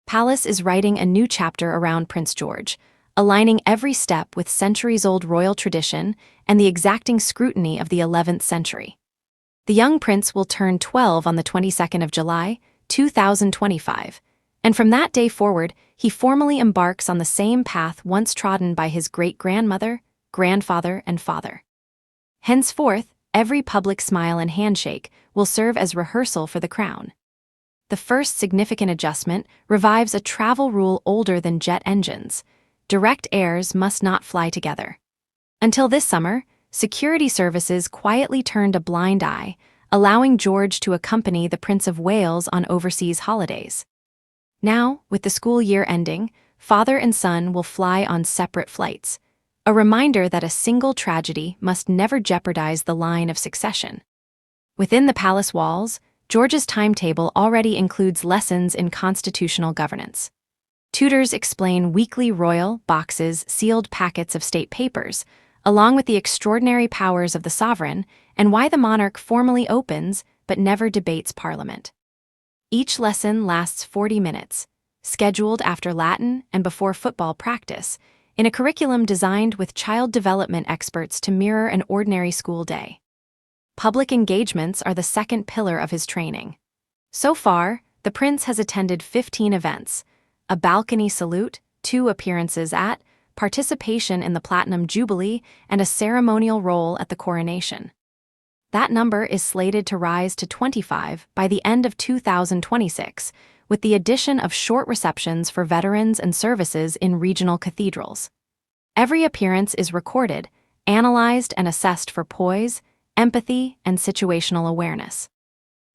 Palace is writing a new chapter around Prince George, aligning every step with centuries-old royal tradition and the exacting scrutiny of the 11th century. The young prince will turn 12 on the 22nd of July, 2025, and from that day forward, he formally embarks on the same path once trodden by his great-grandmother, grandfather, and father. Henceforth, every public smile and handshake will serve as rehearsal for the crown. The first significant adjustment revives a travel rule older than jet engines: direct heirs must not fly together. Until this summer, security services quietly turned a blind eye, allowing George to accompany the Prince of Wales on overseas holidays. Now, with the school year ending, father and son will fly on separate flights, a reminder that a single tragedy must never jeopardize the line of succession. Within the palace walls, George's timetable already includes lessons in constitutional governance. Tutors explain weekly royal boxes, sealed packets of state papers, along with the extraordinary powers of the sovereign and why the monarch formally opens but never debates Parliament. Each lesson lasts 40 minutes, scheduled after Latin and before football practice, in a curriculum designed with child development experts to mirror an ordinary school day. Public engagements are the second pillar of his training. So far, the prince has attended 15 events, a balcony salute, 2 appearances at, participation in the Platinum Jubilee, and a ceremonial role at the coronation. That number is slated to rise to 25 by the end of 2026, with the addition of short receptions for veterans and services in regional cathedrals. Every appearance is recorded, analyzed, and assessed for poise, empathy, and situational awareness.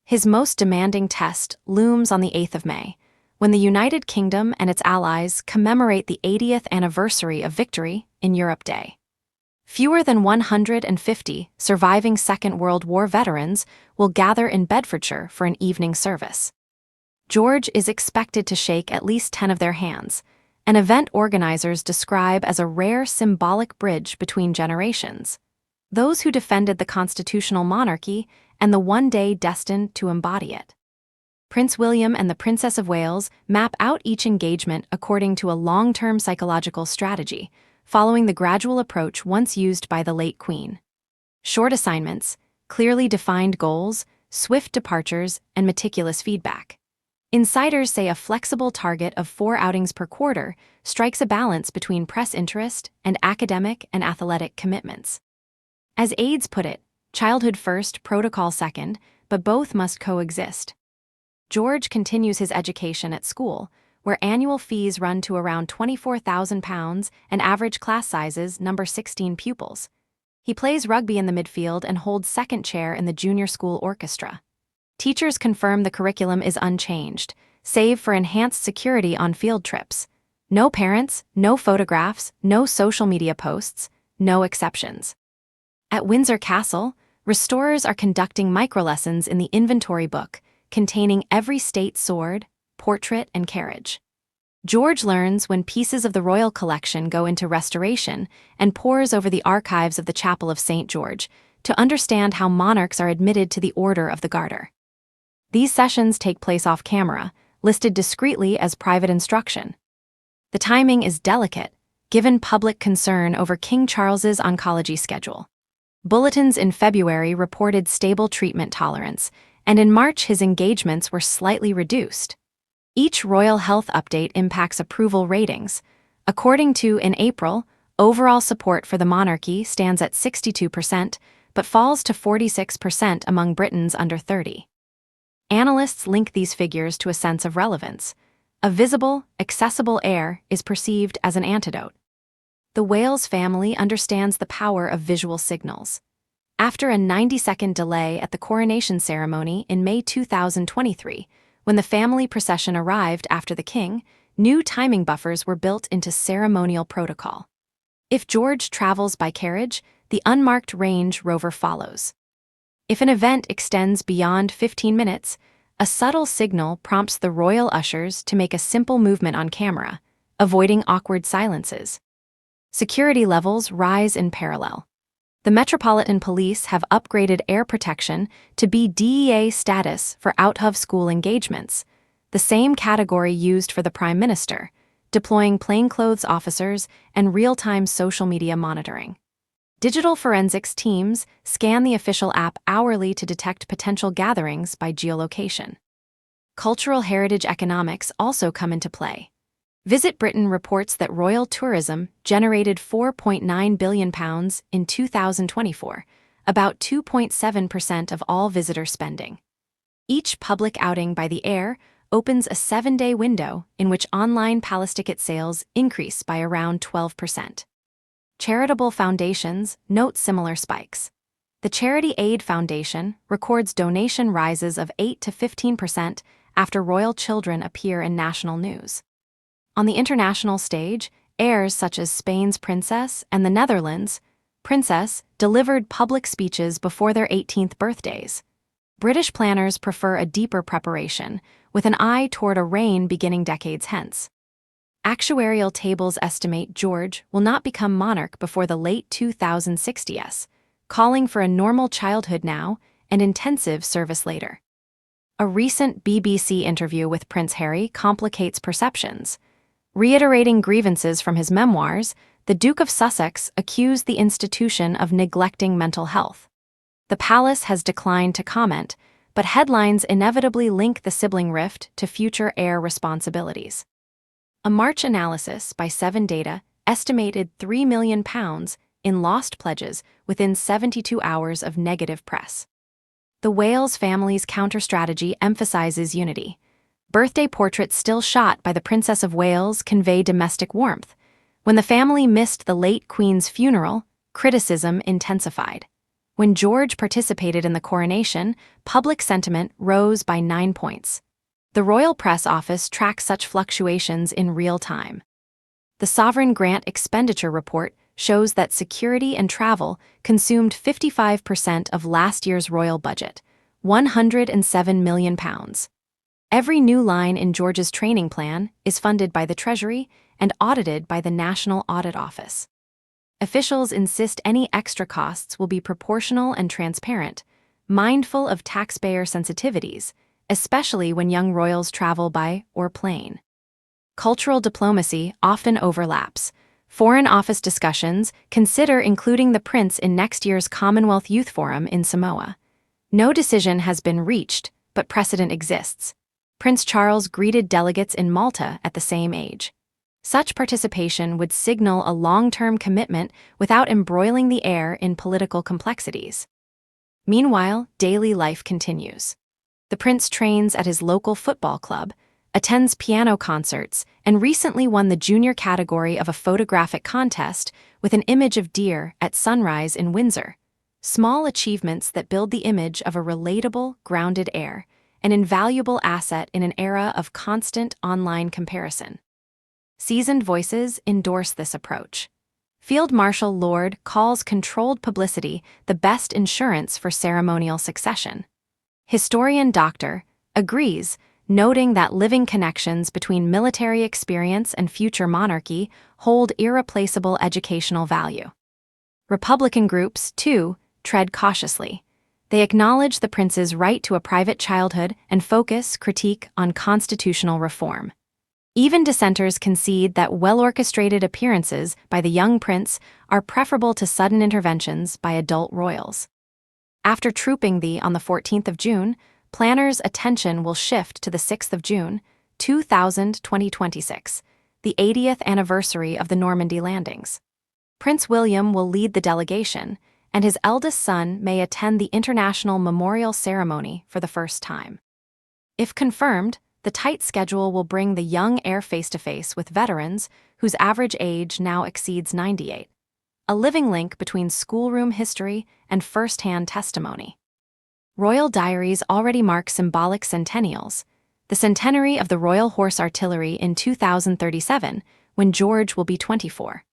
His most demanding test looms on the 8th of May, when the United Kingdom and its allies commemorate the 80th anniversary of victory in Europe Day. Fewer than 150 surviving Second World War veterans will gather in Bedfordshire for an evening service. George is expected to shake at least 10 of their hands, an event organizers describe as a rare symbolic bridge between generations: those who defended the constitutional monarchy and the one day destined to embody it. Prince William and the Princess of Wales map out each engagement according to a long-term psychological strategy, following the gradual approach once used by the late Queen. Short assignments, clearly defined goals, swift departures, and meticulous feedback. Insiders say a flexible target of 4 outings per quarter strikes a balance between press interest and academic and athletic commitments. As aides put it, childhood first, protocol second, but both must coexist. George continues his education at school, where annual fees run to around £24,000 and average class sizes number 16 pupils. He plays rugby in the midfield and holds second chair in the junior school orchestra. Teachers confirm the curriculum is unchanged, save for enhanced security on field trips. No parents, no photographs, no social media posts, no exceptions. At Windsor Castle, restorers are conducting microlessons in the inventory book, containing every state sword, portrait, and carriage. George learns when pieces of the royal collection go into restoration and pores over the archives of the Chapel of St. George to understand how monarchs are admitted to the Order of the Garter. These sessions take place off camera, listed discreetly as private instruction. The timing is delicate, given public concern over King Charles's oncology schedule. Bulletins in February reported stable treatment tolerance, and in March his engagements were slightly reduced. Each royal health update impacts approval ratings. According to In April, overall support for the monarchy stands at 62%, but falls to 46% among Britons under 30. Analysts link these figures to a sense of relevance. A visible, accessible heir is perceived as an antidote. The Wales family understands the power of visual signals. After a 90-second delay at the coronation ceremony in May 2023, when the family procession arrived after the king, new timing buffers were built into ceremonial protocol. If George travels by carriage, the unmarked Range Rover follows. If an event extends beyond 15 minutes, a subtle signal prompts the royal ushers to make a simple movement on camera, avoiding awkward silences. Security levels rise in parallel. The Metropolitan Police have upgraded air protection to be DEA status for out-of-school engagements. the same category used for the Prime Minister, deploying plainclothes officers and real-time social media monitoring. Digital forensics teams scan the official app hourly to detect potential gatherings by geolocation. Cultural heritage economics also come into play. Visit Britain reports that royal tourism generated £4.9 billion in 2024, about 2.7% of all visitor spending. Each public outing by the heir opens a 7-day window in which online palace ticket sales increase by around 12%. Charitable foundations note similar spikes. The Charity Aid Foundation records donation rises of 8 to 15% after royal children appear in national news. On the international stage, heirs such as Spain's princess and the Netherlands' princess delivered public speeches before their 18th birthdays. British planners prefer a deeper preparation, with an eye toward a reign beginning decades hence. Actuarial tables estimate George will not become monarch before the late 2060s, calling for a normal childhood now and intensive service later. A recent BBC interview with Prince Harry complicates perceptions. Reiterating grievances from his memoirs, the Duke of Sussex accused the institution of neglecting mental health. The palace has declined to comment, but headlines inevitably link the sibling rift to future heir responsibilities. A March analysis by 7data estimated £3 million in lost pledges within 72 hours of negative press. The Wales family's counter-strategy emphasizes unity. Birthday portraits still shot by the Princess of Wales convey domestic warmth. When the family missed the late Queen's funeral, criticism intensified. When George participated in the coronation, public sentiment rose by 9 points. The Royal Press Office tracks such fluctuations in real time. The Sovereign Grant Expenditure Report shows that security and travel consumed 55% of last year's royal budget, £107 million. Every new line in George's training plan is funded by the Treasury and audited by the National Audit Office. Officials insist any extra costs will be proportional and transparent, mindful of taxpayer sensitivities, especially when young royals travel by or plane. Cultural diplomacy often overlaps. Foreign Office discussions consider including the prince in next year's Commonwealth Youth Forum in Samoa. No decision has been reached, but precedent exists. Prince Charles greeted delegates in Malta at the same age. Such participation would signal a long-term commitment without embroiling the heir in political complexities. Meanwhile, daily life continues. The prince trains at his local football club, attends piano concerts, and recently won the junior category of a photographic contest with an image of deer at sunrise in Windsor. Small achievements that build the image of a relatable, grounded heir, an invaluable asset in an era of constant online comparison. Seasoned voices endorse this approach. Field Marshal Lord calls controlled publicity the best insurance for ceremonial succession. Historian Dr. agrees, noting that living connections between military experience and future monarchy hold irreplaceable educational value. Republican groups, too, tread cautiously. They acknowledge the prince's right to a private childhood and focus critique on constitutional reform. Even dissenters concede that well-orchestrated appearances by the young prince are preferable to sudden interventions by adult royals. After trooping on the 14th of June, planners' attention will shift to the 6th of June, 2026, the 80th anniversary of the Normandy landings. Prince William will lead the delegation, and his eldest son may attend the International Memorial Ceremony for the first time. If confirmed, the tight schedule will bring the young heir face-to-face with veterans whose average age now exceeds 98, a living link between schoolroom history and first-hand testimony. Royal diaries already mark symbolic centennials, the centenary of the Royal Horse Artillery in 2037, when George will be 24.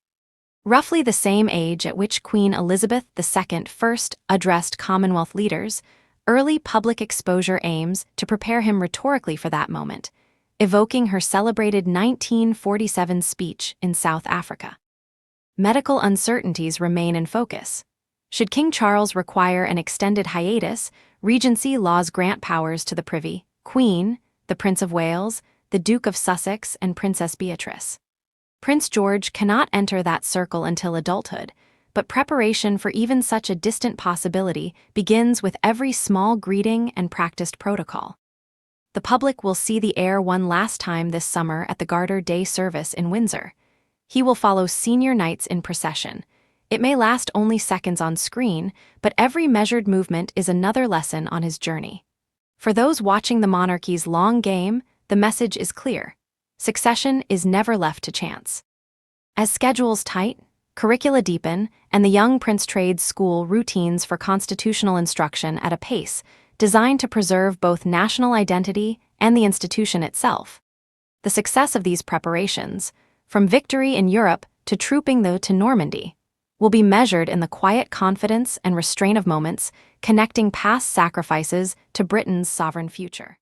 Roughly the same age at which Queen Elizabeth II first addressed Commonwealth leaders, early public exposure aims to prepare him rhetorically for that moment, evoking her celebrated 1947 speech in South Africa. Medical uncertainties remain in focus. Should King Charles require an extended hiatus, Regency laws grant powers to the Privy, Queen, the Prince of Wales, the Duke of Sussex, and Princess Beatrice. Prince George cannot enter that circle until adulthood, but preparation for even such a distant possibility begins with every small greeting and practiced protocol. The public will see the heir one last time this summer at the Garter Day service in Windsor. He will follow senior knights in procession. It may last only seconds on screen, but every measured movement is another lesson on his journey. For those watching the monarchy's long game, the message is clear. Succession is never left to chance. As schedules tight, curricula deepen, and the young prince trades school routines for constitutional instruction at a pace designed to preserve both national identity and the institution itself. The success of these preparations, from victory in Europe to trooping to Normandy, will be measured in the quiet confidence and restraint of moments connecting past sacrifices to Britain's sovereign future.